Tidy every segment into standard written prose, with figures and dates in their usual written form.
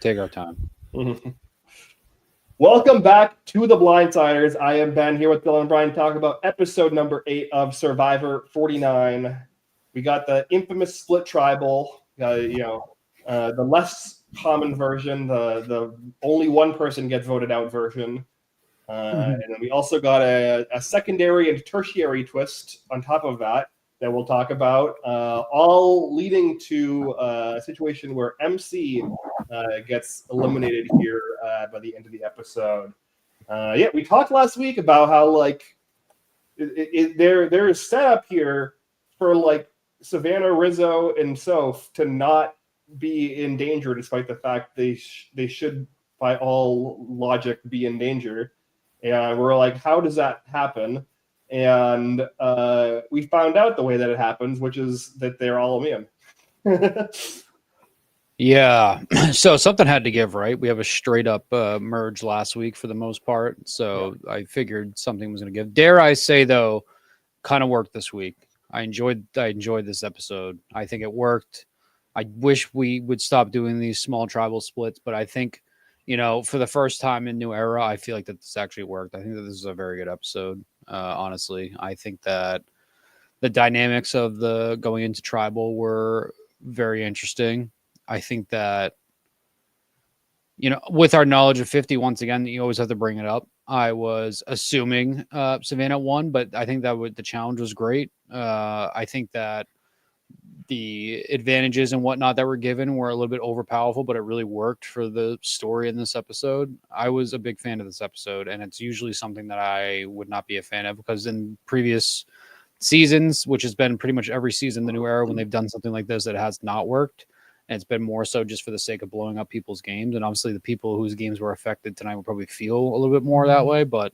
Take our time. Welcome back to the Blindsiders. I am Ben here with Dylan and Brian to talk about episode number 8 of Survivor49. We got the infamous split tribal, the less common version, the only one person gets voted out version. And then we also got a secondary and tertiary twist on top of that we'll talk about, all leading to a situation where MC gets eliminated here by the end of the episode. We talked last week about how there is setup here for Savannah, Rizzo, and Soph to not be in danger, despite the fact they should, by all logic, be in danger. And we're like, how does that happen? And we found out the way that it happens, which is that they're all immune. Yeah. So something had to give, right? We have a straight up merge last week for the most part. So I figured something was going to give. Dare I say, though, kind of worked this week. I enjoyed this episode. I think it worked. I wish we would stop doing these small tribal splits, but I think, for the first time in New Era, I feel like that this actually worked. I think that this is a very good episode. Honestly, I think that the dynamics of the going into tribal were very interesting. I think that, with our knowledge of 50, once again, you always have to bring it up. I was assuming Savannah won, but I think that the challenge was great. I think that the advantages and whatnot that were given were a little bit overpowerful, but it really worked for the story in this episode. I was a big fan of this episode, and it's usually something that I would not be a fan of, because in previous seasons, which has been pretty much every season in the New Era, when they've done something like this, it has not worked. And it's been more so just for the sake of blowing up people's games. And obviously the people whose games were affected tonight will probably feel a little bit more that way, but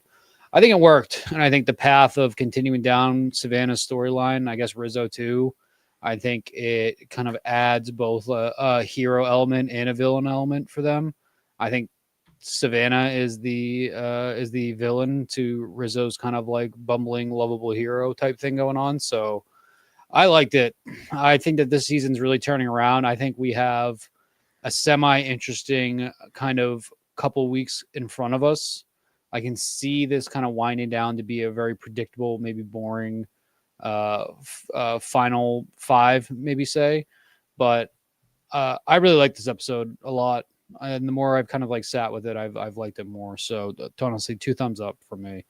I think it worked. And I think the path of continuing down Savannah's storyline, I guess Rizzo too, I think it kind of adds both a hero element and a villain element for them. I think Savannah is the villain to Rizzo's kind of like bumbling, lovable hero type thing going on. So I liked it. I think that this season's really turning around. I think we have a semi-interesting kind of couple weeks in front of us. I can see this kind of winding down to be a very predictable, maybe boring final 5, maybe say. But I really like this episode a lot. And the more I've kind of like sat with it, I've liked it more. So honestly, 2 thumbs up for me.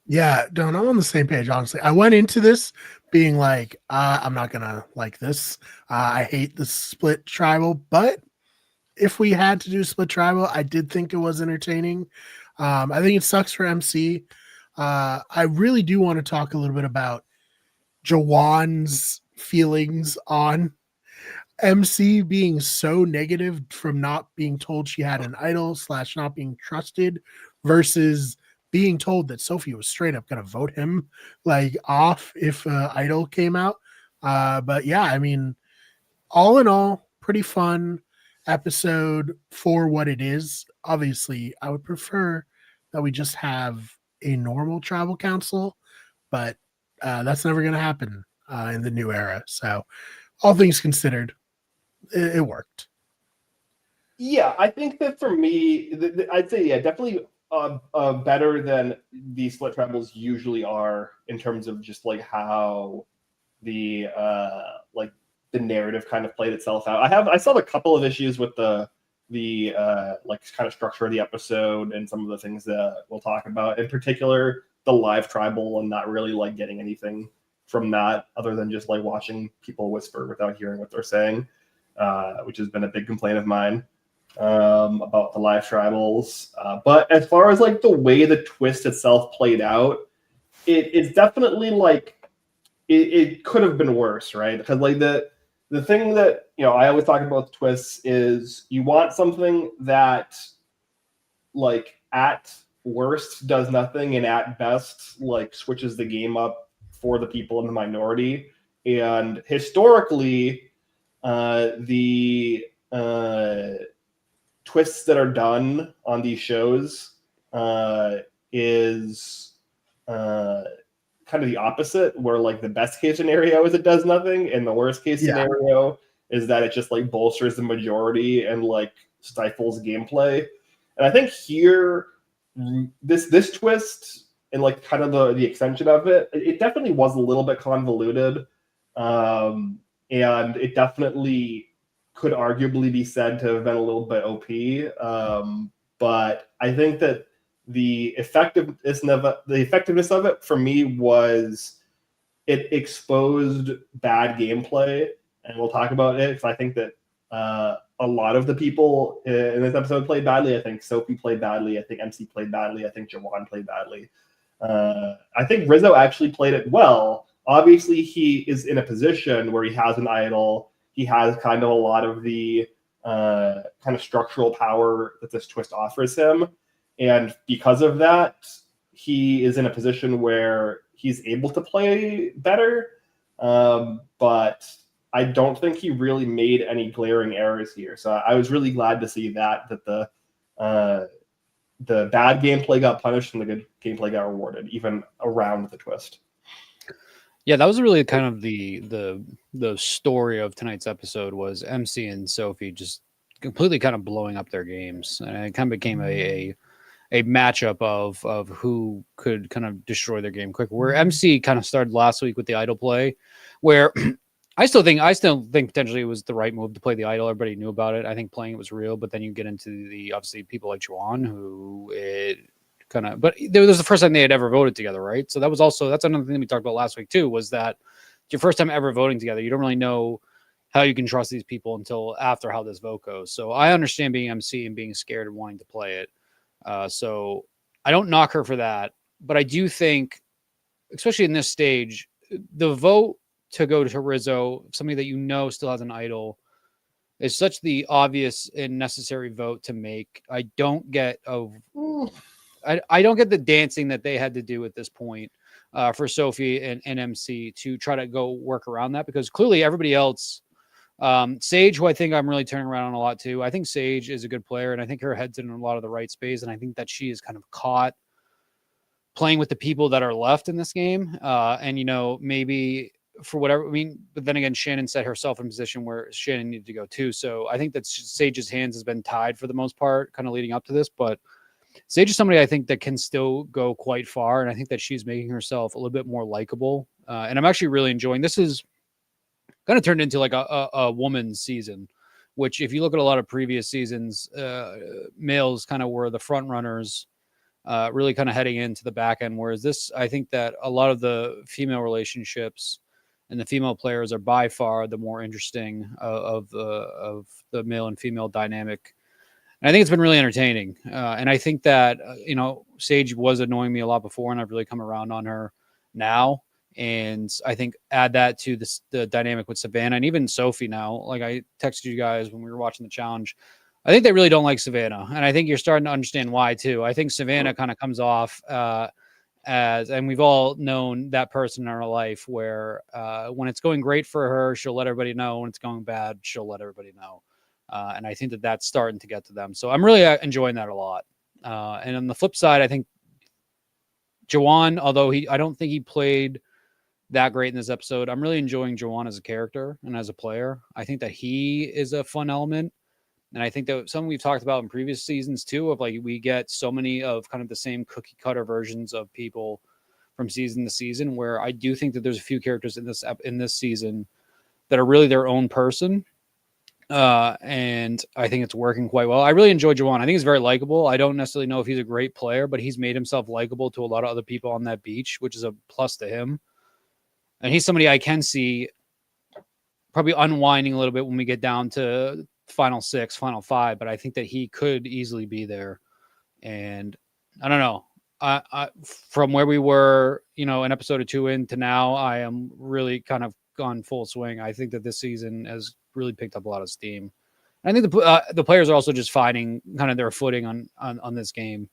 Yeah, Don, I'm on the same page, honestly. I went into this being like, I'm not going to like this. I hate the split tribal, but if we had to do split tribal, I did think it was entertaining. I think it sucks for MC. I really do want to talk a little bit about Jawan's feelings on MC being so negative from not being told she had an idol / not being trusted versus being told that Sophie was straight up going to vote him off if idol came out. But yeah, I mean, all in all, pretty fun episode for what it is. Obviously, I would prefer that we just have a normal tribal council, but that's never going to happen in the New Era. So all things considered, it worked. Yeah, I think that for me, I'd say, definitely better than the split tribals usually are in terms of just how the narrative kind of played itself out. I saw a couple of issues with the kind of structure of the episode and some of the things that we'll talk about, in particular the live tribal, and not really like getting anything from that other than just like watching people whisper without hearing what they're saying, which has been a big complaint of mine about the live tribals. But as far as like the way the twist itself played out, it's definitely like it could have been worse, right? Because like the thing that, you know, I always talk about the twists is you want something that like at worst does nothing and at best like switches the game up for the people in the minority. And historically, the twists that are done on these shows is kind of the opposite, where like the best case scenario is it does nothing, and the worst case scenario is that it just like bolsters the majority and like stifles gameplay. And I think here, this twist and like kind of the extension of it definitely was a little bit convoluted, and it definitely could arguably be said to have been a little bit OP. But I think that the effectiveness of it for me was it exposed bad gameplay, and we'll talk about it because I think that a lot of the people in this episode played badly. I think Sophie played badly. I think MC played badly. I think Jawan played badly. I think Rizzo actually played it well. Obviously, he is in a position where he has an idol. He has kind of a lot of the kind of structural power that this twist offers him. And because of that, he is in a position where he's able to play better. But I don't think he really made any glaring errors here. So I was really glad to see that the bad gameplay got punished and the good gameplay got rewarded, even around the twist. Yeah, that was really kind of the story of tonight's episode was MC and Sophie just completely kind of blowing up their games, and it kind of became a matchup of who could kind of destroy their game quicker. Where MC kind of started last week with the idol play, where I still think potentially it was the right move to play the idol. Everybody knew about it. I think playing it was real, but then you get into the obviously people like Juan who it kind of. But it was the first time they had ever voted together, right? So that's another thing we talked about last week too. Was that it's your first time ever voting together? You don't really know how you can trust these people until after how this vote goes. So I understand being MC and being scared and wanting to play it. So I don't knock her for that, but I do think, especially in this stage, the vote to go to Rizzo, somebody that you know still has an idol, is such the obvious and necessary vote to make. I don't get I don't get the dancing that they had to do at this point for Sophie and MC to try to go work around that, because clearly everybody else, Sage, who I think I'm really turning around on a lot too. I think Sage is a good player, and I think her head's in a lot of the right space, and I think that she is kind of caught playing with the people that are left in this game. And maybe for whatever, but then again, Shannon set herself in a position where Shannon needed to go too. So I think that Sage's hands has been tied for the most part, kind of leading up to this. But Sage is somebody I think that can still go quite far, and I think that she's making herself a little bit more likable. And I'm actually really enjoying this. Is kind of turned into like a woman's season, which if you look at a lot of previous seasons, males kind of were the front runners, really kind of heading into the back end. Whereas this, I think that a lot of the female relationships and the female players are by far the more interesting of the male and female dynamic. And I think it's been really entertaining. And I think that, Sage was annoying me a lot before, and I've really come around on her now. And I think add that to the dynamic with Savannah and even Sophie now. Like I texted you guys when we were watching the challenge, I think they really don't like Savannah. And I think you're starting to understand why too. I think Savannah kind of comes off and we've all known that person in our life where when it's going great for her, she'll let everybody know. When it's going bad, she'll let everybody know. And I think that that's starting to get to them. So I'm really enjoying that a lot. And on the flip side, I think Jawan, although I don't think he played that great in this episode, I'm really enjoying Jawan as a character and as a player. I think that he is a fun element. And I think that something we've talked about in previous seasons too, of like we get so many of kind of the same cookie cutter versions of people from season to season, where I do think that there's a few characters in this season that are really their own person. And I think it's working quite well. I really enjoy Jawan. I think he's very likable. I don't necessarily know if he's a great player, but he's made himself likable to a lot of other people on that beach, which is a plus to him. And he's somebody I can see probably unwinding a little bit when we get down to final 6, final 5, but I think that he could easily be there. And I don't know. I from where we were, an episode or 2 in to now, I am really kind of gone full swing. I think that this season has really picked up a lot of steam. And I think the players are also just finding kind of their footing on this game.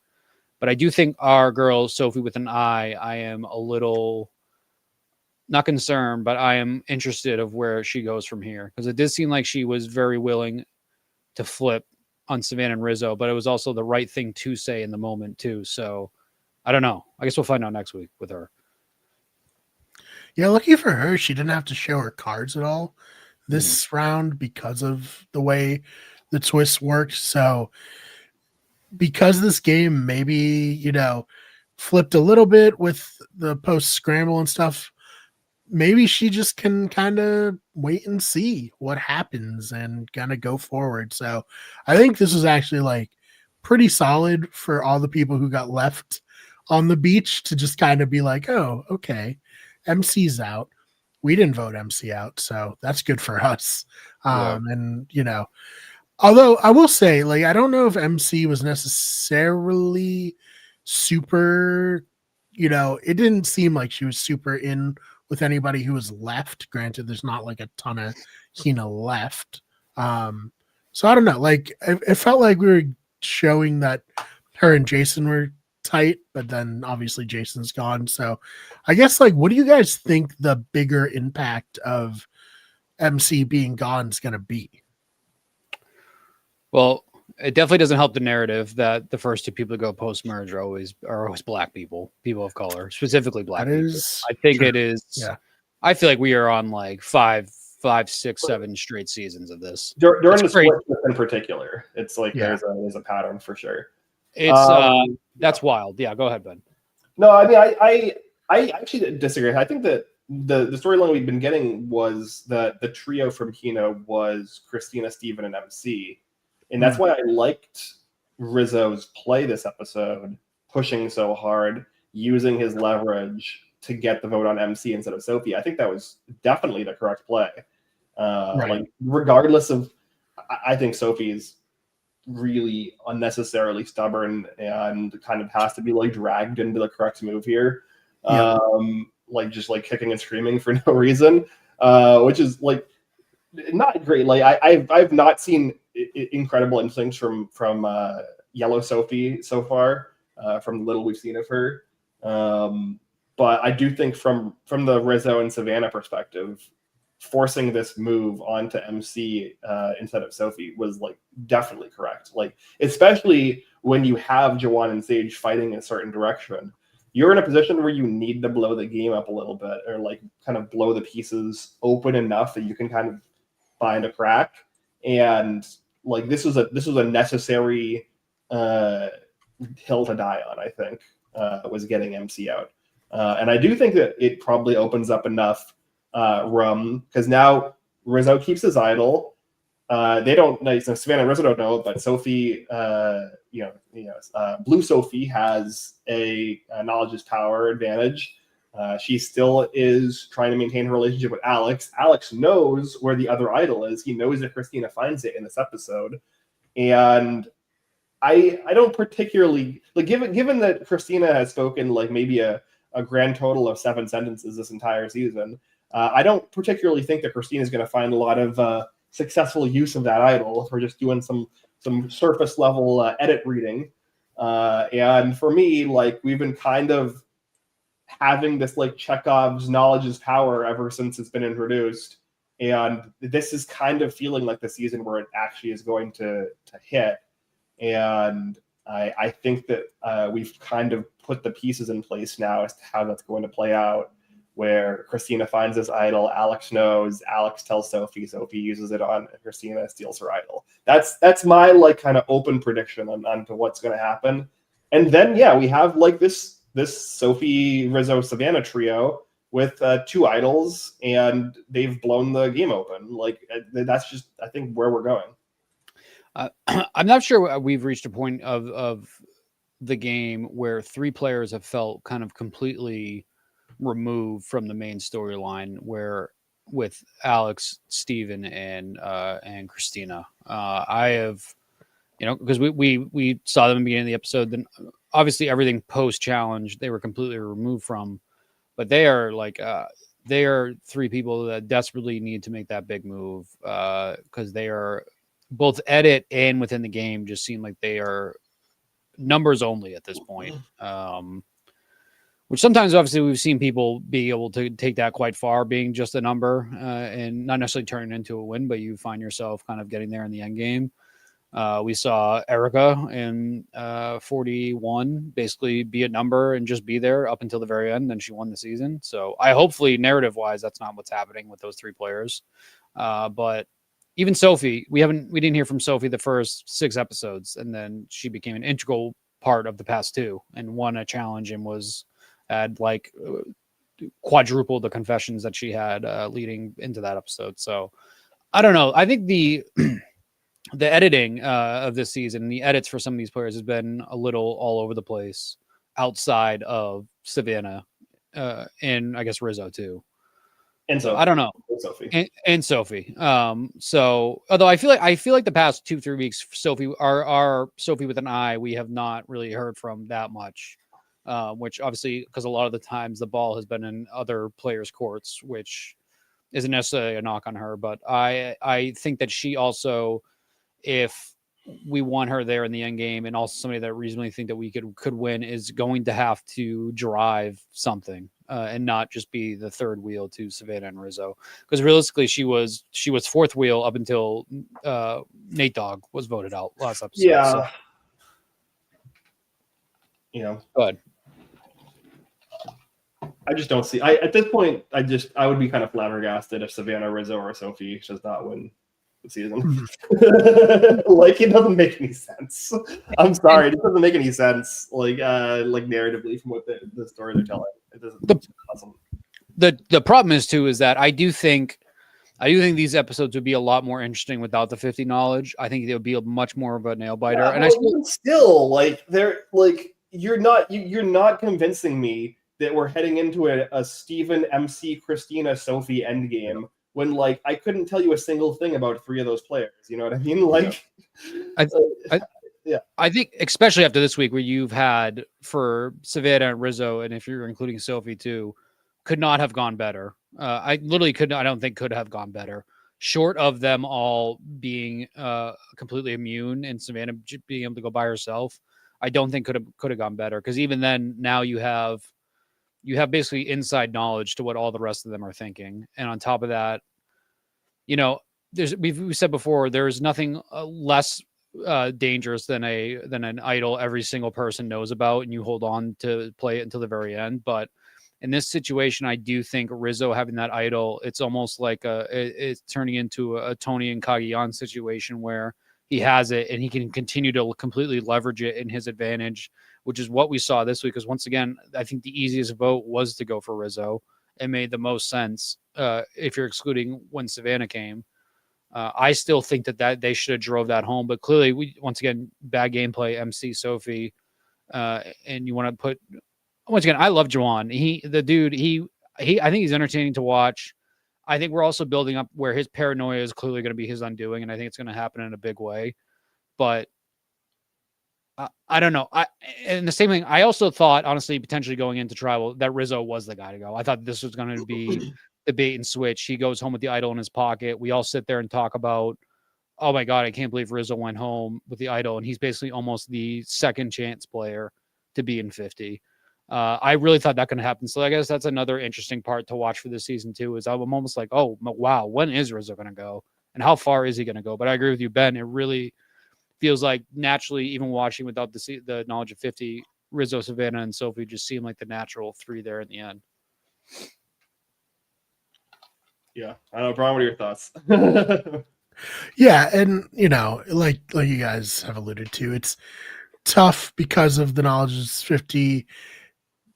But I do think our girl, Sophie with an I am a little not concerned, but I am interested of where she goes from here, because it did seem like she was very willing to flip on Savannah and Rizzo, but it was also the right thing to say in the moment too. So I don't know. I guess we'll find out next week with her. Yeah, lucky for her, she didn't have to show her cards at all this round because of the way the twists worked. So because this game maybe, flipped a little bit with the post scramble and stuff, maybe she just can kind of wait and see what happens and kind of go forward. So I think this was actually like pretty solid for all the people who got left on the beach to just kind of be like, oh, okay, MC's out. We didn't vote MC out, so that's good for us. And although I will say, like, I don't know if MC was necessarily super, it didn't seem like she was super in with anybody who was left. Granted, there's not like a ton of Hina left. So I don't know. Like, it felt like we were showing that her and Jason were tight, but then obviously Jason's gone. So I guess, like, what do you guys think the bigger impact of MC being gone is going to be? Well, it definitely doesn't help the narrative that the first two people to go post merge are always black people of color, specifically black people. I think true. it is. Yeah. I feel like we are on like 5, 6, 7 straight seasons of this. During the split in particular, it's like there's a pattern for sure. It's that's wild. Yeah, go ahead, Ben. No, I mean, I actually disagree. I think that the storyline we've been getting was that the trio from Hina was Christina, Steven, and MC. And that's why I liked Rizzo's play this episode, pushing so hard, using his leverage to get the vote on MC instead of Sophie. I think that was definitely the correct play. Like, regardless of, I think Sophie's really unnecessarily stubborn and kind of has to be like dragged into the correct move here. Like just like kicking and screaming for no reason, which is like not great. Like I've not seen incredible instincts from Yellow Sophie so far, from the little we've seen of her. But I do think from the Rizzo and Savannah perspective, forcing this move onto MC instead of Sophie was like definitely correct. Like, especially when you have Jawan and Sage fighting in a certain direction, you're in a position where you need to blow the game up a little bit, or like kind of blow the pieces open enough that you can kind of find a crack. And like this was a necessary hill to die on. I think was getting MC out, and I do think that it probably opens up enough room, because now Rizzo keeps his idol. They don't. Savannah and Rizzo don't know, but Sophie, Blue Sophie has a knowledge is power advantage. She still is trying to maintain her relationship with Alex. Alex knows where the other idol is. He knows that Christina finds it in this episode. And I don't particularly like, given that Christina has spoken like maybe a grand total of 7 sentences this entire season. I don't particularly think that Christina is going to find a lot of successful use of that idol. We're just doing some surface level edit reading. And for me, like, we've been kind of having this like Chekhov's knowledge is power ever since it's been introduced. And this is kind of feeling like the season where it actually is going to hit. And I think that we've kind of put the pieces in place now as to how that's going to play out, where Christina finds this idol, Alex knows, Alex tells Sophie, Sophie uses it on Christina, steals her idol. That's my like kind of open prediction onto what's going to happen. And then, yeah, we have like this Sophie, Rizzo, Savannah trio with 2 idols, and they've blown the game open. Like, that's just, I think, where we're going. I'm not sure we've reached a point of the game where 3 players have felt kind of completely removed from the main storyline, where with Alex, Steven, and Christina. I have, because we saw them in the beginning of the episode, then obviously everything post challenge they were completely removed from, but they are like they are 3 people that desperately need to make that big move, because they are both edit and within the game just seem like they are numbers only at this point. Which sometimes, obviously, we've seen people be able to take that quite far, being just a number and not necessarily turning into a win, but you find yourself kind of getting there in the end game. We saw Erica in 41 basically be a number and just be there up until the very end, and she won the season. So hopefully, narrative-wise, that's not what's happening with those 3 players. But even Sophie, we didn't hear from Sophie the first 6 episodes, and then she became an integral part of the past 2 and won a challenge and had like quadruple the confessions that she had leading into that episode. So I don't know. I think the editing of this season, the edits for some of these players has been a little all over the place outside of Savannah and I guess Rizzo too. And so I don't know. Sophie. And Sophie. So although I feel like the past 2-3 weeks, Sophie, our Sophie with an I, we have not really heard from that much. Which obviously, because a lot of the times the ball has been in other players' courts, which isn't necessarily a knock on her, but I think that she also, if we want her there in the end game, and also somebody that reasonably think that we could win, is going to have to drive something and not just be the third wheel to Savannah and Rizzo, because realistically she was fourth wheel up until Nate Dogg was voted out last episode. Yeah. So. You know, Good. I just don't see. At this point, I would be kind of flabbergasted if Savannah, Rizzo, or Sophie does not win the season. Like, it doesn't make any sense. I'm sorry, it doesn't make any sense. Like narratively from what the story they're telling, it doesn't. It's awesome. The problem is too is that I do think these episodes would be a lot more interesting without the 50 knowledge. I think it would be much more of a nail biter. Yeah, and I still like they're like you're not convincing me that we're heading into a Steven, MC, Christina, Sophie endgame when like I couldn't tell you a single thing about 3 of those players. You know what I mean? Like, I think especially after this week where you've had for Savannah and Rizzo, and if you're including Sophie too, could not have gone better. I literally could not. I don't think could have gone better. Short of them all being completely immune and Savannah being able to go by herself, I don't think could have gone better. Because even then, now you have basically inside knowledge to what all the rest of them are thinking, and on top of that, you know, we've said before, there's nothing less dangerous than an idol every single person knows about, and you hold on to play it until the very end. But in this situation, I do think Rizzo having that idol, it's almost like it's turning into a Tony and Cagayan situation where he has it and he can continue to completely leverage it in his advantage, which is what we saw this week. Because once again, I think the easiest vote was to go for Rizzo. It made the most sense if you're excluding when Savannah came. I still think that they should have drove that home, but clearly, once again, bad gameplay, MC, Sophie, and you want to put. Once again, I love Juwan. I think he's entertaining to watch. I think we're also building up where his paranoia is clearly going to be his undoing, and I think it's going to happen in a big way. But I don't know. And the same thing, I also thought, honestly, potentially going into tribal, that Rizzo was the guy to go. I thought this was going to be the bait and switch. He goes home with the idol in his pocket. We all sit there and talk about, oh my God, I can't believe Rizzo went home with the idol. And he's basically almost the second chance player to be in 50. I really thought that could happen. So I guess that's another interesting part to watch for this season too, is I'm almost like, oh, wow, when is Rizzo going to go? And how far is he going to go? But I agree with you, Ben. It really feels like naturally, even watching without the knowledge of 50, Rizzo, Savannah, and Sophie just seem like the natural 3 there in the end. Yeah. I don't know, Brian, what are your thoughts? Yeah, and you know, like you guys have alluded to, it's tough because of the knowledge of 50,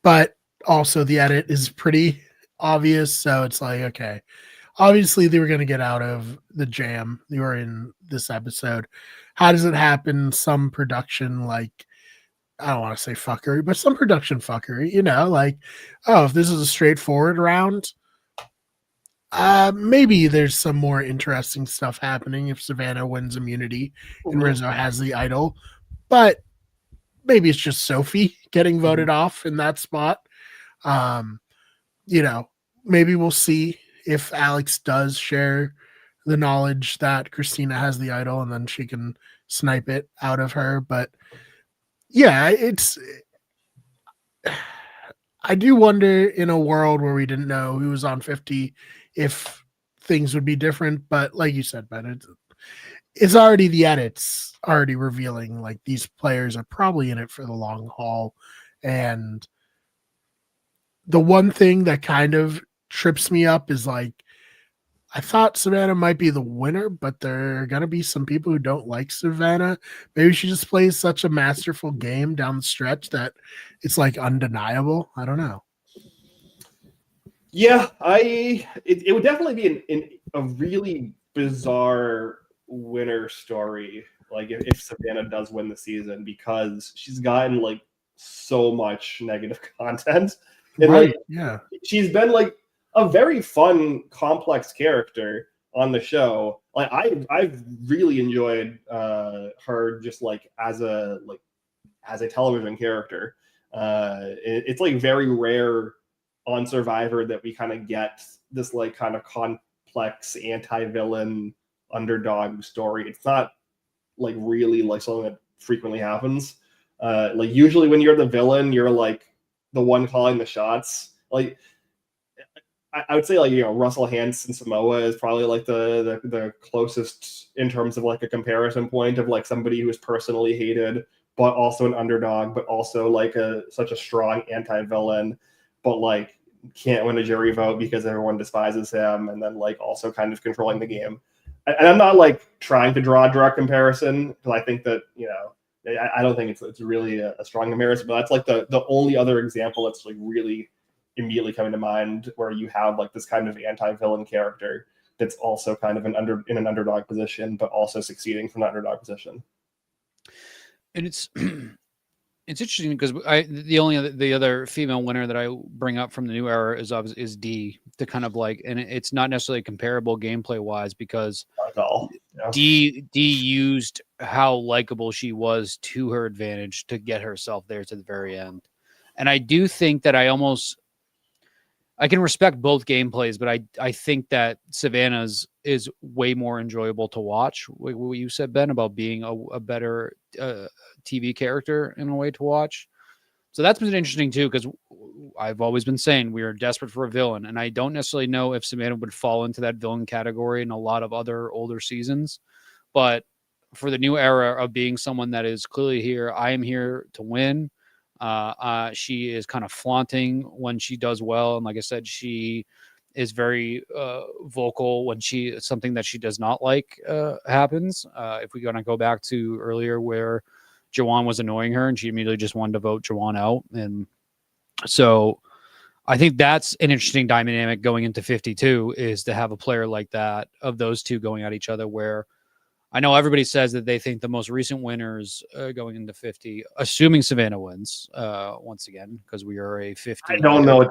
but also the edit is pretty obvious. So it's like, okay, obviously they were going to get out of the jam they were in this episode. How does it happen? Some production, like, I don't want to say fuckery, but some production fuckery, you know, like, oh, if this is a straightforward round, maybe there's some more interesting stuff happening if Savannah wins immunity and Rizzo has the idol, but maybe it's just Sophie getting voted off in that spot. You know, maybe we'll see if Alex does share the knowledge that Christina has the idol and then she can snipe it out of her. But yeah, I do wonder, in a world where we didn't know who was on 50, if things would be different. But like you said, Ben, it's already the edits already revealing like these players are probably in it for the long haul. And the one thing that kind of trips me up is like, I thought Savannah might be the winner, but there are gonna be some people who don't like Savannah. Maybe she just plays such a masterful game down the stretch that it's like undeniable. I don't know. Yeah, it would definitely be a really bizarre winner story. Like if Savannah does win the season, because she's gotten like so much negative content, and Right? like Yeah. she's been like a very fun, complex character on the show. Like I've really enjoyed her just like as a television character. It's like very rare on Survivor that we kind of get this like kind of complex anti-villain underdog story. It's not like really like something that frequently happens. Like usually when you're the villain, you're like the one calling the shots. Like I would say like Russell Hanson Samoa is probably like the closest in terms of like a comparison point of like somebody who is personally hated but also an underdog, but also like such a strong anti-villain, but like can't win a jury vote because everyone despises him, and then like also kind of controlling the game. And I'm not like trying to draw a direct comparison because I think that I don't think it's really a strong comparison, but that's like the only other example that's like really immediately coming to mind where you have like this kind of anti-villain character that's also kind of in an underdog position, but also succeeding from the underdog position. And it's interesting because the other female winner that I bring up from the new era is D, to kind of like, and it's not necessarily comparable gameplay wise because Not at all. Yeah. D used how likable she was to her advantage to get herself there to the very end. And I do think that I can respect both gameplays, but I think that Savannah's is way more enjoyable to watch. What you said, Ben, about being a better TV character in a way to watch. So that's been interesting too, because I've always been saying we are desperate for a villain, and I don't necessarily know if Savannah would fall into that villain category in a lot of other older seasons. But for the new era of being someone that is clearly here, I am here to win. She is kind of flaunting when she does well, and like I said, she is very vocal when something that she does not like happens. If we gonna go back to earlier where Jawan was annoying her, and she immediately just wanted to vote Jawan out, and so I think that's an interesting dynamic going into 52 is to have a player like that of those two going at each other where. I know everybody says that they think the most recent winners going into 50, assuming Savannah wins once again, because we are a 50. I don't know what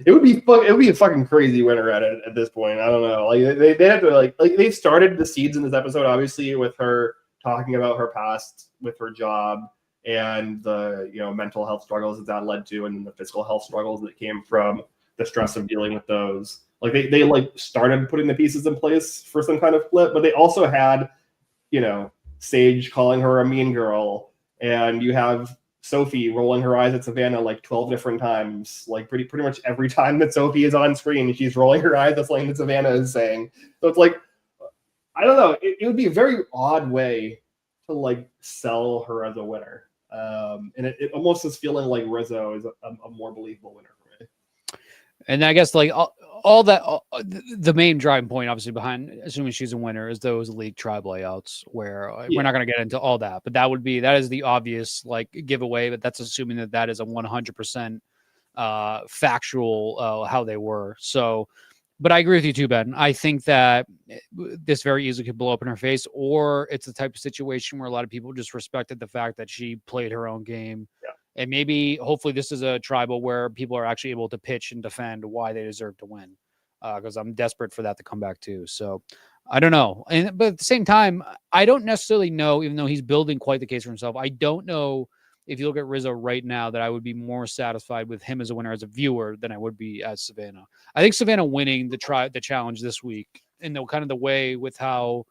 it would be a fucking crazy winner at this point. I don't know. Like they have to like they've started the seeds in this episode obviously with her talking about her past with her job and the mental health struggles that led to, and then the physical health struggles that came from the stress of dealing with those. Like they like started putting the pieces in place for some kind of flip, but they also had, Sage calling her a mean girl, and you have Sophie rolling her eyes at Savannah like 12 different times. Like pretty much every time that Sophie is on screen, she's rolling her eyes at something that Savannah is saying. So it's like, I don't know. It would be a very odd way to like sell her as a winner. And it almost is feeling like Rizzo is a more believable winner for me. And I guess like all that, the main driving point, obviously, behind assuming she's a winner is those league tribe layouts where we're not going to get into all that, but that is the obvious like giveaway. But that's assuming that is a 100% factual how they were. So, but I agree with you too, Ben. I think that this very easily could blow up in her face, or it's the type of situation where a lot of people just respected the fact that she played her own game. Yeah. And maybe, hopefully, this is a tribal where people are actually able to pitch and defend why they deserve to win. Because I'm desperate for that to come back too. So I don't know. But at the same time, I don't necessarily know, even though he's building quite the case for himself, I don't know if you look at Rizzo right now that I would be more satisfied with him as a winner as a viewer than I would be as Savannah. I think Savannah winning the challenge this week in the kind of the way with how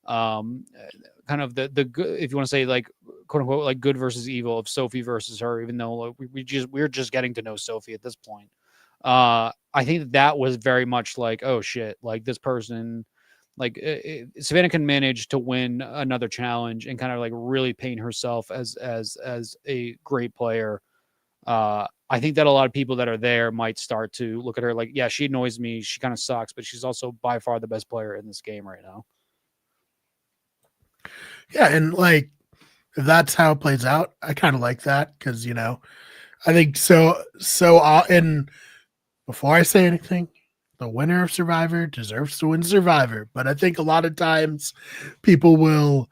kind of the good, if you want to say like quote unquote like good versus evil of Sophie versus her, even though we're just getting to know Sophie at this point. I think that was very much like, oh shit, like this person, like Savannah can manage to win another challenge and kind of like really paint herself as a great player. I think that a lot of people that are there might start to look at her like, yeah, she annoys me. She kind of sucks, but she's also by far the best player in this game right now. Yeah, and like if that's how it plays out, I kind of like that because I think so. And before I say anything, the winner of Survivor deserves to win Survivor. But I think a lot of times people will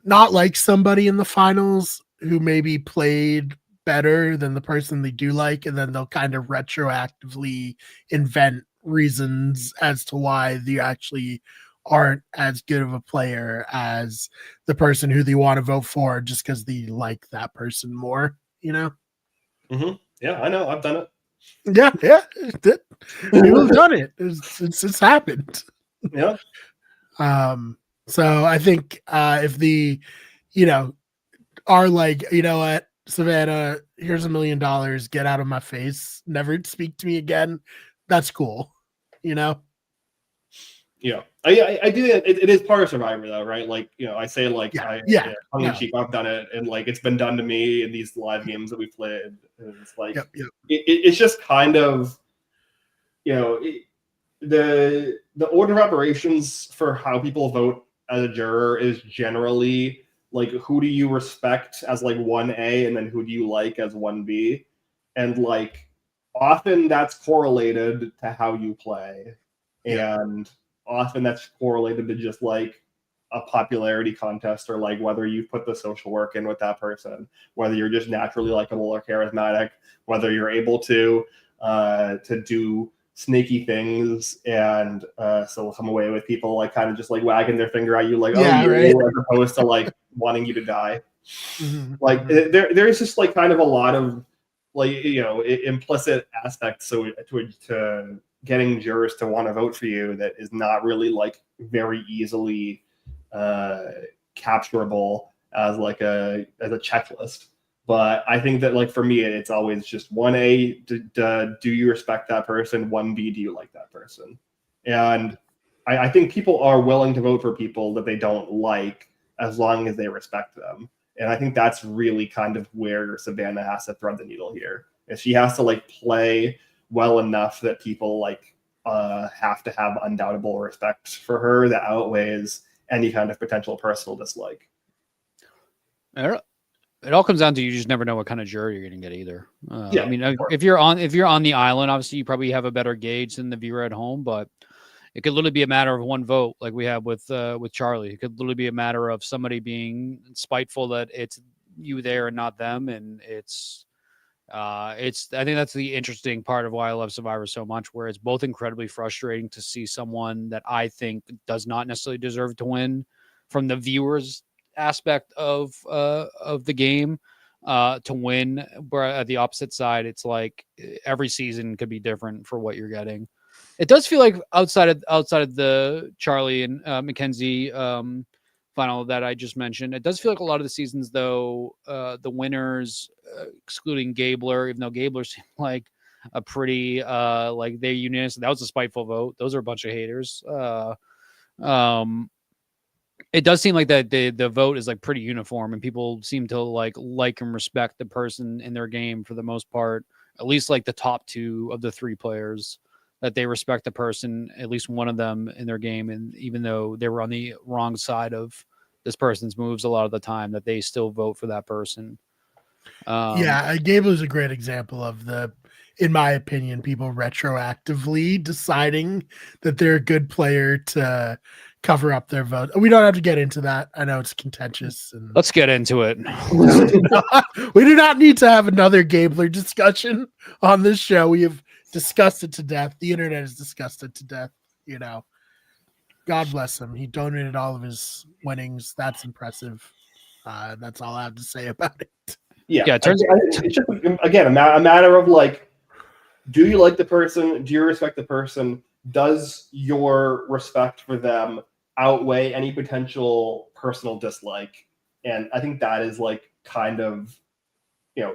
not like somebody in the finals who maybe played better than the person they do like, and then they'll kind of retroactively invent reasons as to why they actually aren't as good of a player as the person who they want to vote for just because they like that person more, Mm-hmm. Yeah, I know. I've done it. Yeah, people have done it. It's happened. Yeah. So I think if the, are like, what, Savannah, here's $1 million, get out of my face, never speak to me again. That's cool, Yeah, I do. It is part of Survivor, though, right? Like, I say, like, tongue in cheek, I've done it, and like it's been done to me in these live games that we played. And it's like, it's just kind of, the order of operations for how people vote as a juror is generally like, who do you respect as like 1A, and then who do you like as 1B, and like often that's correlated to how you play, and often that's correlated to just like a popularity contest, or like whether you put the social work in with that person, whether you're just naturally likable or charismatic, whether you're able to do sneaky things, and so come away with people like kind of just like wagging their finger at you, like, right, as opposed to like wanting you to die. Mm-hmm. Like there's just like kind of a lot of like implicit aspects to getting jurors to want to vote for you that is not really like very easily capturable as like a checklist. But I think that, like, for me, it's always just 1A, do you respect that person? 1B, do you like that person? And I think people are willing to vote for people that they don't like as long as they respect them. And I think that's really kind of where Savannah has to thread the needle here. Is she has to like play well enough that people like have to have undoubtable respect for her that outweighs any kind of potential personal dislike. It all comes down to, you just never know what kind of juror you're going to get either. I mean, if you're on the island, obviously you probably have a better gauge than the viewer at home, but it could literally be a matter of one vote, like we have with Charlie. It could literally be a matter of somebody being spiteful that it's you there and not them, and I think that's the interesting part of why I love Survivor so much, where it's both incredibly frustrating to see someone that I think does not necessarily deserve to win from the viewers aspect of the game to win, but at the opposite side, it's like every season could be different for what you're getting. It does feel like outside of the Charlie and Mackenzie final that I just mentioned, it does feel like a lot of the seasons, though, the winners, excluding Gabler, even though Gabler seemed like a pretty like they're unanimous. That was a spiteful vote. Those are a bunch of haters. It does seem like that the vote is like pretty uniform, and people seem to like and respect the person in their game for the most part. At least like the top two of the three players, that they respect the person, at least one of them in their game, and even though they were on the wrong side of this person's moves a lot of the time, that they still vote for that person. Gabler's a great example of in my opinion, people retroactively deciding that they're a good player to cover up their vote. We don't have to get into that. I know it's contentious. And let's get into it. We do not need to have another Gabler discussion on this show. We have discussed it to death. The internet has discussed it to death. God bless him. He donated all of his winnings. That's impressive. That's all I have to say about it. Yeah, it's just again a matter of like, do you like the person? Do you respect the person? Does your respect for them outweigh any potential personal dislike? And I think that is like kind of, to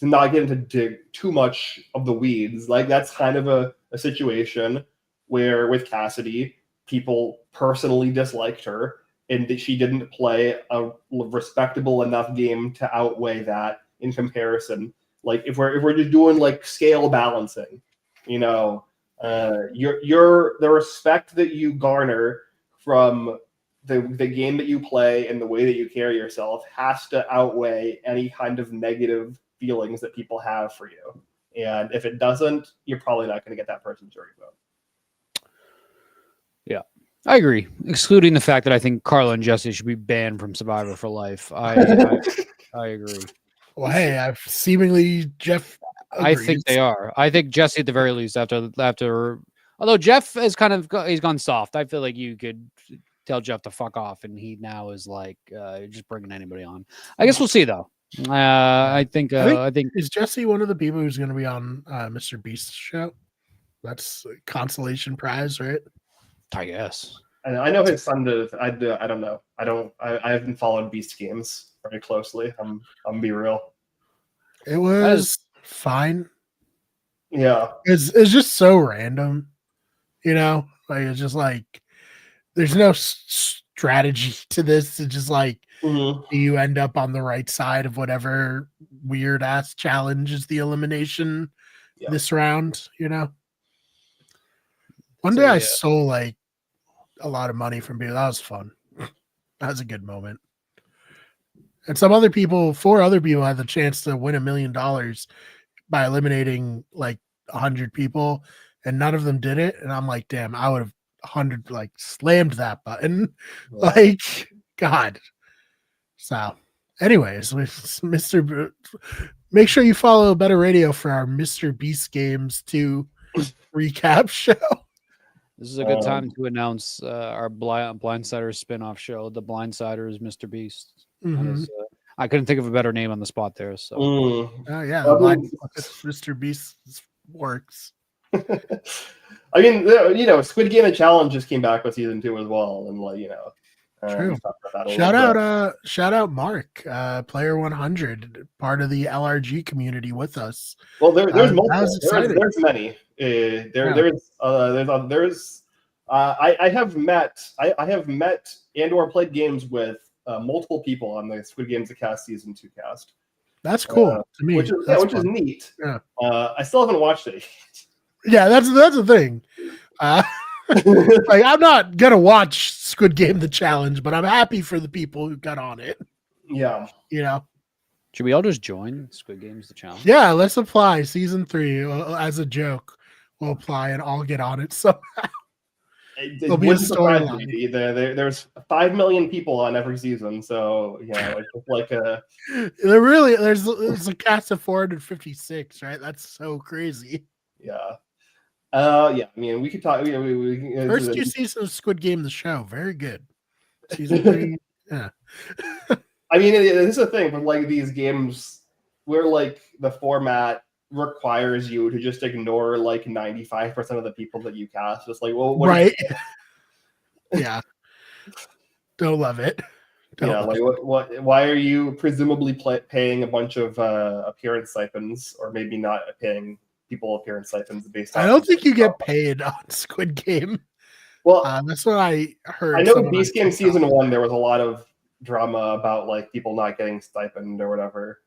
not get into dig too much of the weeds, like that's kind of a situation where with Cassidy, people personally disliked her and that she didn't play a respectable enough game to outweigh that. in comparison. Like if we're just doing like scale balancing, you know, the respect that you garner from the game that you play and the way that you carry yourself has to outweigh any kind of negative feelings that people have for you. And if it doesn't, you're probably not going to get that person's jury vote. Yeah, I agree. Excluding the fact that I think Carla and Jesse should be banned from Survivor for life. I agree. Well, hey, I've seemingly Jeff. I think they are. I think Jesse at the very least after. Although Jeff has he's gone soft. I feel like you could tell Jeff to fuck off, and he now is like just bringing anybody on. I guess we'll see though. I think is Jesse one of the people who's going to be on Mr. Beast's show? That's a consolation prize, right? I guess. I know his son did. I don't know. I haven't followed Beast games very closely. I'm gonna be real. It was fine. Yeah, it's just so random, you know. Like it's just like there's no strategy to this. It's just like do you end up on the right side of whatever weird ass challenge is the elimination this round, you know. One day I stole like a lot of money from people. That was fun. That was a good moment. And four other people had the chance to win $1 million by eliminating like 100 people, and none of them did it. And I'm like, damn, I would have 100 like slammed that button. Wow. Like, God. So, anyways, Mr. Make sure you follow Better Radio for our Mr. Beast Games 2 recap show. This is a good time to announce our Blindsiders spin-off show, The Blindsiders Mr. Beast. Mm-hmm. I couldn't think of a better name on the spot there. So, Mr. Beast works. I mean, you know, Squid Game Challenge just came back with season 2 as well, and like, you know, true. Shout out Mark, Player 100, part of the LRG community with us. Well, there's multiple. There's many. I have met and or played games with multiple people on the Squid Games of Cast season 2 cast. That's cool to me. Which is neat. Yeah. I still haven't watched it. Yeah, that's the thing. Like I'm not gonna watch Squid Game the Challenge, but I'm happy for the people who got on it. Yeah, you know. Should we all just join Squid Games the Challenge? Yeah, let's apply season 3 as a joke. We'll apply and all get on it somehow. It'll be a storyline. There's 5 million people on every season, so yeah, there's a cast of 456, right? That's so crazy. Yeah. I mean, we could talk. First 2 seasons of Squid Game the show, very good. Season 3, yeah. I mean, this is the thing, but like these games, where like the format requires you to just ignore like 95% of the people that you cast. Just like, well, right? Yeah. Don't love it. What? Why are you presumably paying a bunch of appearance stipends, or maybe not paying people appearance stipends based on? I don't think you get paid on Squid Game. Well, that's what I heard. I know Beast Game season 1, there was a lot of drama about like people not getting stipend or whatever.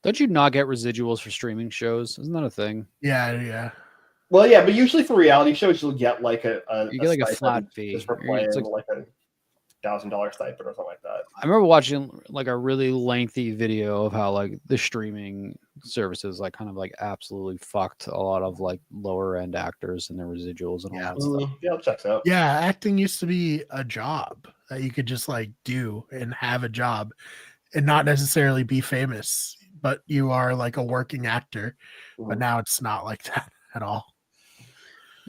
Don't you not get residuals for streaming shows? Isn't that a thing? Yeah. Well, yeah, but usually for reality shows, you'll get like a flat fee just for playing like a $1,000 stipend or something like that. I remember watching like a really lengthy video of how like the streaming services like kind of like absolutely fucked a lot of like lower end actors and their residuals and all that stuff. Yeah, it checks out. Yeah, acting used to be a job that you could just like do and have a job and not necessarily be famous, but you are like a working actor. But now it's not like that at all.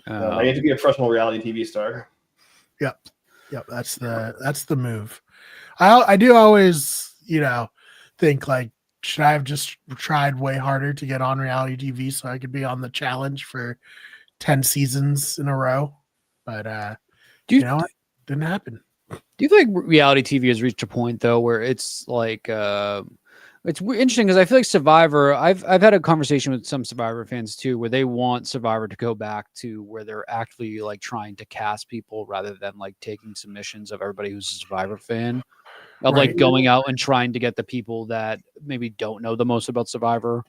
I need to be a professional reality TV star. Yep, that's the move. I do always, think like, should I have just tried way harder to get on reality TV so I could be on the challenge for 10 seasons in a row? But you know what? Didn't happen. Do you think reality TV has reached a point though where it's like it's interesting because I feel like Survivor, I've had a conversation with some Survivor fans too, where they want Survivor to go back to where they're actually like trying to cast people rather than like taking submissions of everybody who's a Survivor fan. of Right. like going out and trying to get the people that maybe don't know the most about Survivor,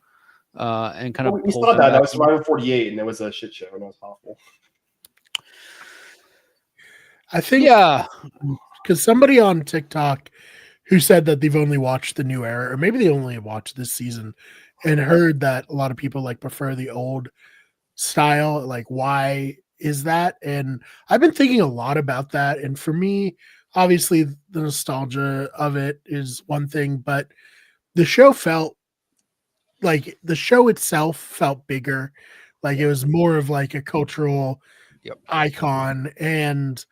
and kind of we pull saw them that. back That was in. Survivor 48, and it was a shit show, and it was awful. I think Yeah, because somebody on TikTok who said that they've only watched the new era, or maybe they only watched this season, and heard that a lot of people like prefer the old style. Like, why is that? And I've been thinking a lot about that. And for me, obviously, the nostalgia of it is one thing, but the show felt like the show itself felt bigger. Like it was more of like a cultural Yep. icon, and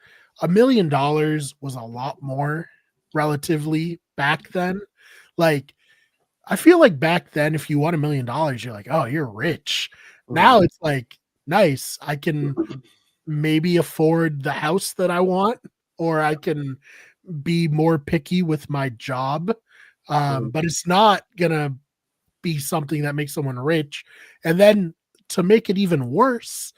$1 million was a lot more relatively back then. Like I feel like back then, if you won $1 million, you're like, oh, you're rich. Now it's like, nice. I can maybe afford the house that I want, or I can be more picky with my job. But it's not gonna be something that makes someone rich. And then to make it even worse,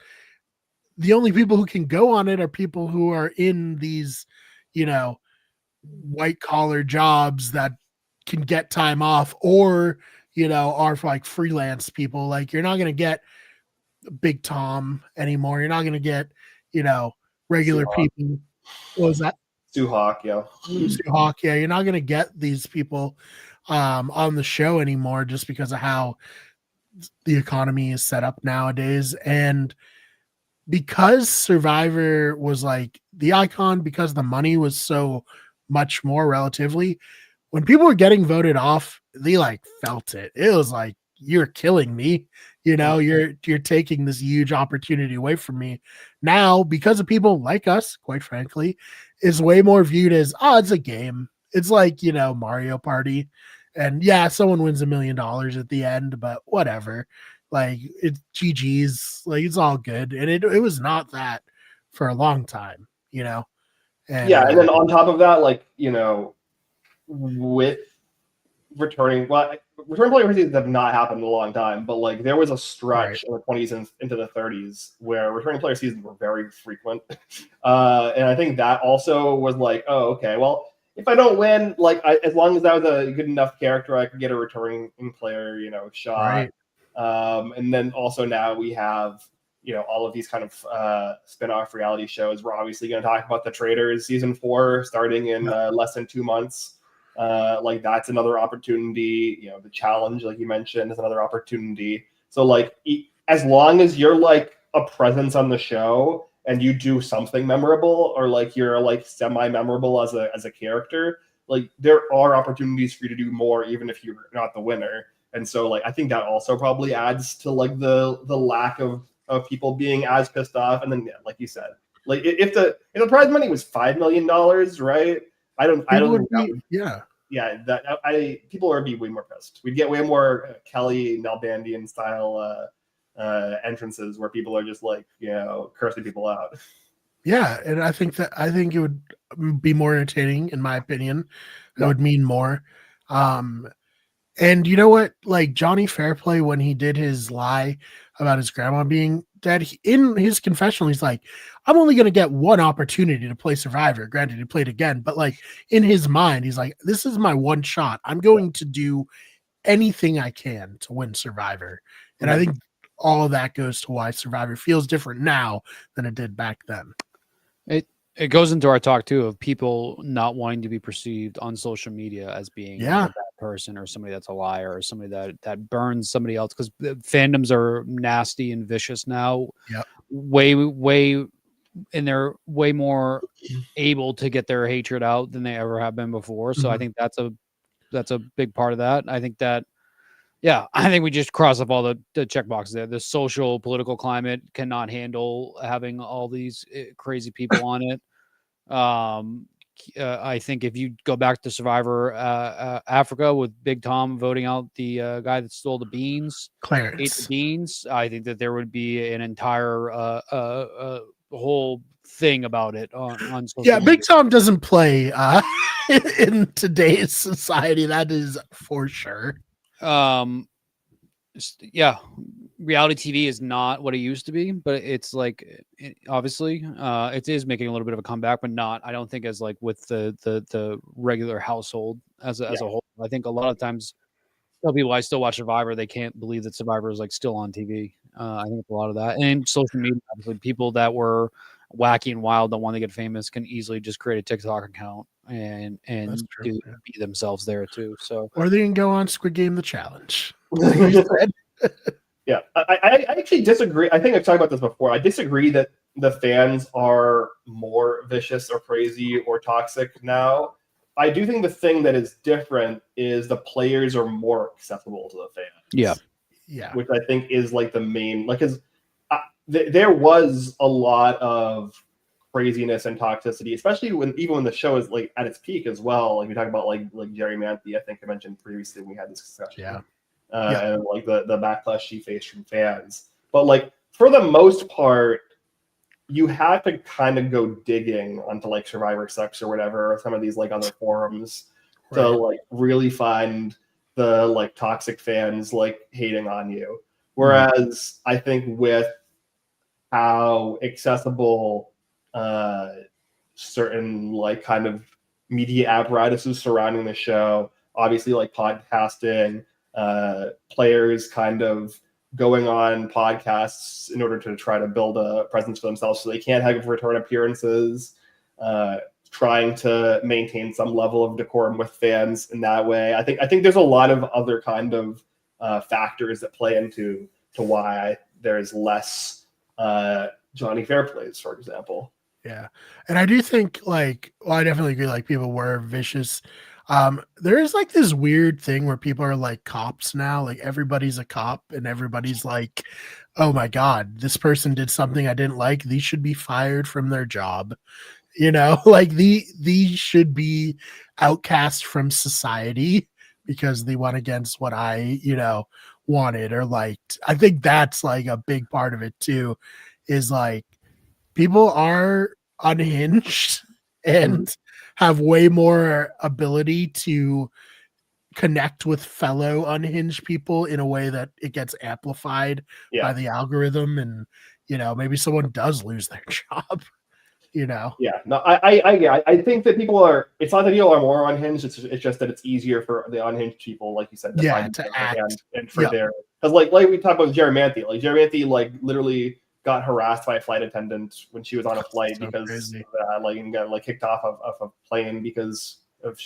the only people who can go on it are people who are in these, you know, white collar jobs that can get time off, or, you know, are for like freelance people. Like you're not going to get Big Tom anymore. You're not going to get, you know, regular people. What was that? Stu Hawk, yeah. Stu Hawk. Yeah, you're not going to get these people on the show anymore just because of how the economy is set up nowadays. And because Survivor was like the icon, because the money was so much more relatively, when people were getting voted off, they like felt it. It was like, you're killing me. You know, you're taking this huge opportunity away from me. Now, because of people like us, quite frankly, is way more viewed as, oh, it's a game. It's like, you know, Mario Party. And yeah, someone wins $1 million at the end, but whatever. Like it's GG's, like it's all good. And it was not that for a long time, you know. And Yeah, and then on top of that, like, you know, with returning player seasons have not happened in a long time, but like there was a stretch in the 20s and into the 30s where returning player seasons were very frequent. And I think that also was like, oh, okay, well, if I don't win, like as long as I was a good enough character, I could get a returning player, you know, shot. Right. And then also now we have, you know, all of these kind of spin-off reality shows. We're obviously going to talk about The Traitors season 4 starting in less than 2 months. Like that's another opportunity. You know, The Challenge, like you mentioned, is another opportunity. So like, as long as you're like a presence on the show and you do something memorable, or like you're like semi-memorable as a character, like there are opportunities for you to do more, even if you're not the winner. And so like I think that also probably adds to like the lack of people being as pissed off. And then yeah, like you said, like if the prize money was $5 million, right? I don't think that people would be way more pissed. We'd get way more Kelly Nalbandian style entrances where people are just like, you know, cursing people out. Yeah, and I think it would be more entertaining, in my opinion. That would mean more. And you know what? Like Johnny Fairplay, when he did his lie about his grandma being dead, in his confessional, he's like, I'm only going to get one opportunity to play Survivor. Granted, he played again, but like in his mind, he's like, this is my one shot. I'm going to do anything I can to win Survivor. And I think all of that goes to why Survivor feels different now than it did back then. It goes into our talk too of people not wanting to be perceived on social media as being like a bad person or somebody that's a liar or somebody that burns somebody else, because fandoms are nasty and vicious now. Yep. Way and they're way more able to get their hatred out than they ever have been before. So I think that's a big part of that. I think that I think we just cross off all the check boxes there. The social political climate cannot handle having all these crazy people on it. I think if you go back to Survivor Africa with Big Tom voting out the guy that stole the beans, Clarence, ate the beans, I think that there would be an entire whole thing about it on social media. Big Tom doesn't play in today's society. That is for sure. reality TV is not what it used to be, but it's like obviously it is making a little bit of a comeback, but not. I don't think as like with the regular household as a whole. I think a lot of times tell people I still watch Survivor, they can't believe that Survivor is like still on TV. I think it's a lot of that, and social media. Obviously, people that were wacky and wild don't want to get famous can easily just create a TikTok account and That's true, yeah. be themselves there too. So Or they can go on Squid Game the challenge. Yeah, I actually disagree. I think I've talked about this before. I disagree that the fans are more vicious or crazy or toxic now. I do think the thing that is different is the players are more accessible to the fans. Yeah. Which I think is like the main, like, because there was a lot of craziness and toxicity, especially even when the show is like at its peak as well. Like we talk about like Jerry Manthey, I think I mentioned previously when we had this discussion. Yeah. And like the backlash she faced from fans. But like for the most part, you have to kind of go digging onto like Survivor Sucks or whatever, or some of these like other forums to like really find the like toxic fans like hating on you. Whereas I think with how accessible certain like kind of media apparatuses surrounding the show, obviously like podcasting, players kind of going on podcasts in order to try to build a presence for themselves so they can't have return appearances, trying to maintain some level of decorum with fans in that way. I think there's a lot of other kind of factors that play into why there's less Johnny Fairplays, for example. Yeah. And I do think like, well, I definitely agree. Like people were vicious. There is like this weird thing where people are like cops now, like everybody's a cop and everybody's like, oh my God, this person did something I didn't like. These should be fired from their job. You know, like these should be outcast from society because they went against what I, wanted or liked. I think that's like a big part of it too, is like people are unhinged and have way more ability to connect with fellow unhinged people in a way that it gets amplified by the algorithm. And, maybe someone does lose their job, Yeah, no, I think that people are, it's not that people are more unhinged. It's just that it's easier for the unhinged people, like you said, to find to act and for their, because like we talked about Jerry Manthey, like Jerry Manthey, like literally got harassed by a flight attendant when she was on a flight because got like kicked off of a plane because of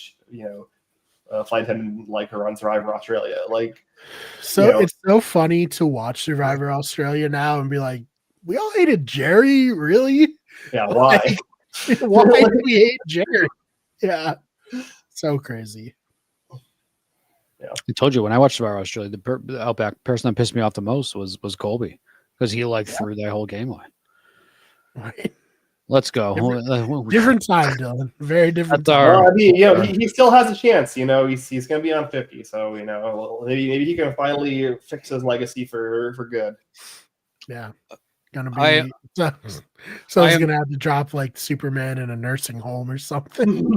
a flight attendant like her on Survivor Australia. Like, so it's so funny to watch Survivor Australia now and be like, we all hated Jerry, really? Yeah, why? Why do we hate Jerry? Yeah, so crazy. Yeah, I told you when I watched Survivor Australia, the Outback person that pissed me off the most was Colby because he threw that whole game away. Right. Let's go. Different time, Dylan. Very different. Well, I mean, he still has a chance. He's going to be on 50, so maybe he can finally fix his legacy for good. Yeah, gonna be. So he's gonna have to drop like Superman in a nursing home or something.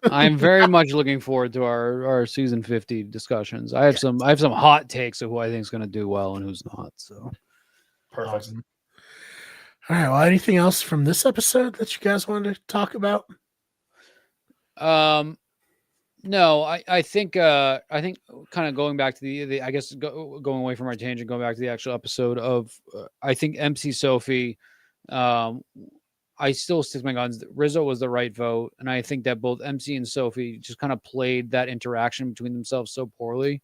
I'm very much looking forward to our season 50 discussions. I have some hot takes of who I think is going to do well and who's not. So perfect. Awesome. All right. Well, anything else from this episode that you guys wanted to talk about? No, I think kind of going back to the I guess going away from our tangent, going back to the actual episode of I think MC Sophie. I still stick to my guns. Rizzo was the right vote, and I think that both MC and Sophie just kind of played that interaction between themselves so poorly.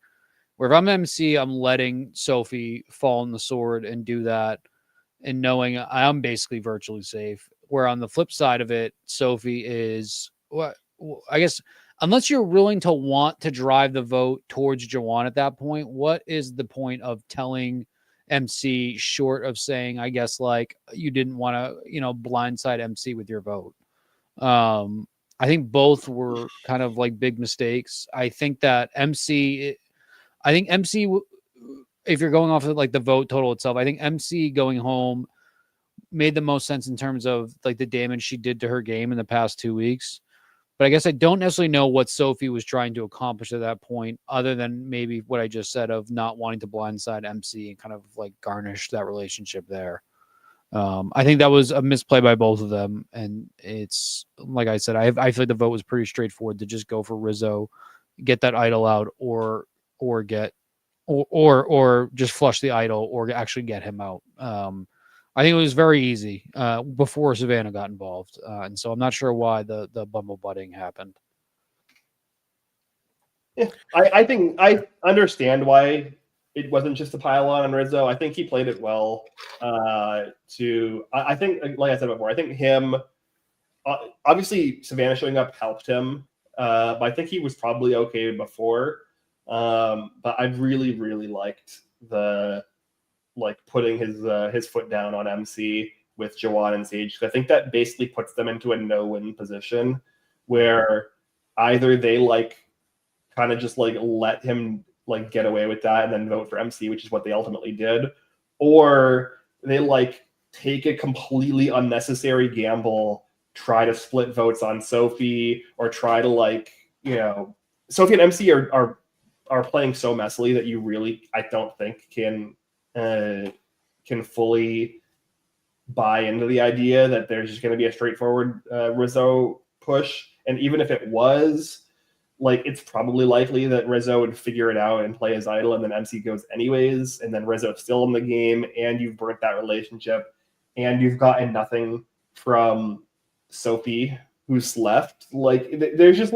Where if I'm MC, I'm letting Sophie fall on the sword and do that, and knowing I'm basically virtually safe. Where on the flip side of it, Sophie is I guess. Unless you're willing to want to drive the vote towards Jawan at that point, what is the point of telling MC short of saying, I guess, like you didn't want to, blindside MC with your vote? I think both were kind of like big mistakes. I think MC, if you're going off of like the vote total itself, I think MC going home made the most sense in terms of like the damage she did to her game in the past 2 weeks. But I guess I don't necessarily know what Sophie was trying to accomplish at that point, other than maybe what I just said of not wanting to blindside MC and kind of like garnish that relationship there. I think that was a misplay by both of them, and it's like I said, I feel like the vote was pretty straightforward to just go for Rizzo, get that idol out, or get or just flush the idol or actually get him out. I think it was very easy before Savannah got involved, and so I'm not sure why the bumble butting happened. Yeah, I think I understand why it wasn't just a pile on Rizzo. I think he played it well. I think, like I said before, I think him. Obviously, Savannah showing up helped him, but I think he was probably okay before. But I really, really liked putting his foot down on MC with Jawan and Sage, because I think that basically puts them into a no-win position where either they kind of just let him get away with that and then vote for MC, which is what they ultimately did, or they take a completely unnecessary gamble, try to split votes on Sophie, or try to Sophie and MC are playing so messily that you really, I don't think can fully buy into the idea that there's just going to be a straightforward Rizzo push. And even if it was, it's probably likely that Rizzo would figure it out and play his idol, and then MC goes anyways, and then Rizzo's still in the game, and you've burnt that relationship, and you've gotten nothing from Sophie, who's left. There's just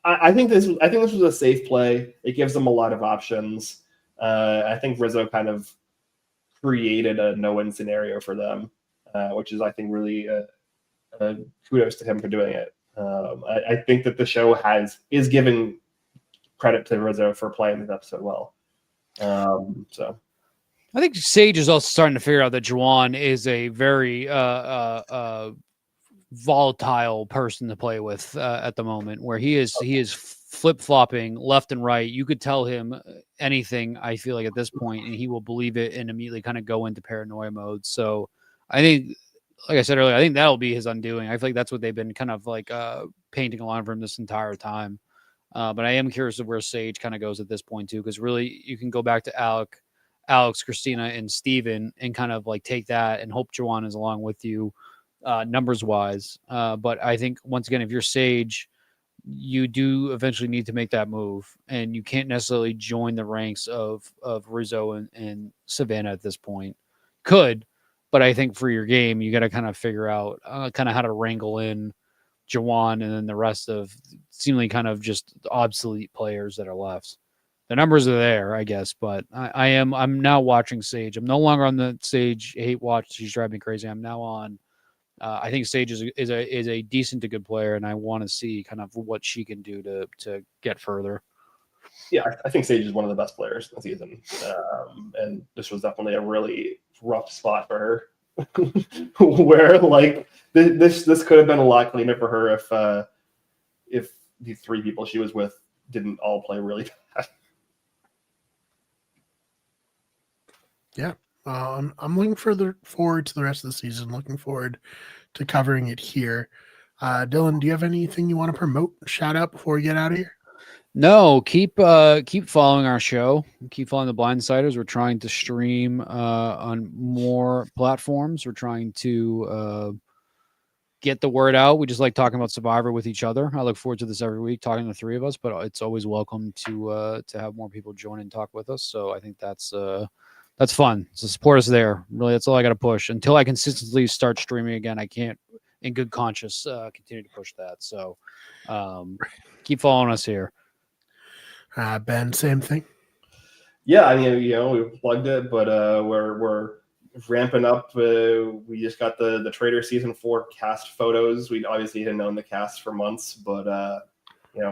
I think this was a safe play. It gives them a lot of options. I think Rizzo kind of created a no-win scenario for them, which is, I think, really kudos to him for doing it. I think that the show is giving credit to Rizzo for playing this episode well. So I think Sage is also starting to figure out that Juwan is a very volatile person to play with at the moment, where he is flip-flopping left and right. You could tell him anything, I feel like, at this point, and he will believe it and immediately kind of go into paranoia mode. So I think, like I said earlier, I think that'll be his undoing. I feel like that's what they've been kind of painting along for him this entire time. But I am curious of where Sage kind of goes at this point too, because really you can go back to Alex, Christina, and Steven and kind of take that and hope Juwan is along with you numbers wise. But I think, once again, if you're Sage, you do eventually need to make that move, and you can't necessarily join the ranks of Rizzo and Savannah at this point. Could, but I think for your game, you got to kind of figure out kind of how to wrangle in Jawan and then the rest of seemingly kind of just obsolete players that are left. The numbers are there, I guess, but I'm now watching Sage. I'm no longer on the Sage hate watch. She's driving me crazy. I'm now on. I think Sage is a decent to good player, and I want to see kind of what she can do to get further. Yeah, I think Sage is one of the best players in the season, and this was definitely a really rough spot for her, where this could have been a lot cleaner for her if the three people she was with didn't all play really bad. Yeah. I'm looking forward to the rest of the season. Looking forward to covering it here. Dylan, do you have anything you want to promote, shout out before we get out of here? No, keep following our show. Keep following the Blindsiders. We're trying to stream on more platforms. We're trying to get the word out. We just like talking about Survivor with each other. I look forward to this every week, talking to the three of us. But it's always welcome to have more people join and talk with us. So I think that's fun. So support us there. Really, that's all I got to push. Until I consistently start streaming again, I can't, in good conscience, continue to push that. So keep following us here. Ben, same thing. Yeah, I mean, we plugged it, but we're ramping up. We just got the Trader season 4 cast photos. We obviously had known the cast for months, but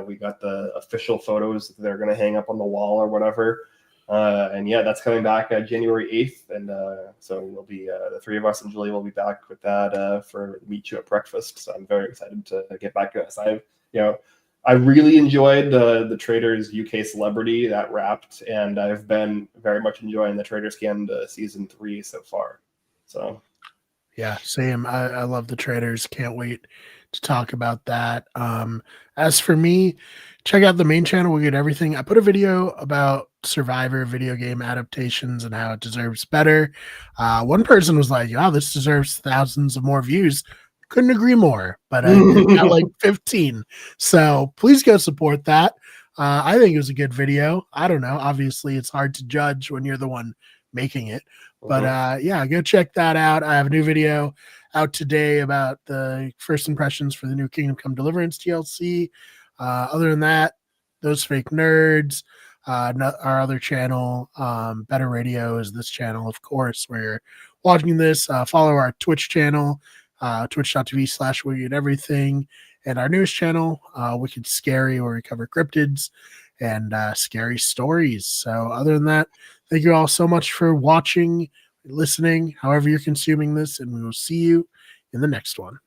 we got the official photos that they're going to hang up on the wall or whatever. And yeah, that's coming back January 8th, and so we'll be the three of us and Julie will be back with that for Meet You at Breakfast. So I'm very excited to get back to this. I really enjoyed the Traders UK Celebrity that wrapped, and I've been very much enjoying the Traders Canada season 3 so far. So yeah, same. I love the Traders. Can't wait to talk about that. As for me, check out the main channel. We get everything. I put a video about Survivor video game adaptations and how it deserves better. One person was like, "Wow, this deserves thousands of more views." Couldn't agree more, but it got like 15. So please go support that. I think it was a good video. I don't know. Obviously, it's hard to judge when you're the one making it. But yeah, go check that out. I have a new video out today about the first impressions for the new Kingdom Come Deliverance DLC. Other than that, Those Fake Nerds, our other channel, Better Radio is this channel, of course, where you're watching this. Follow our Twitch channel, twitch.tv/Wicked Everything, and our newest channel, Wicked Scary, where we cover cryptids and scary stories. So other than that, thank you all so much for watching, listening, however you're consuming this, and we will see you in the next one.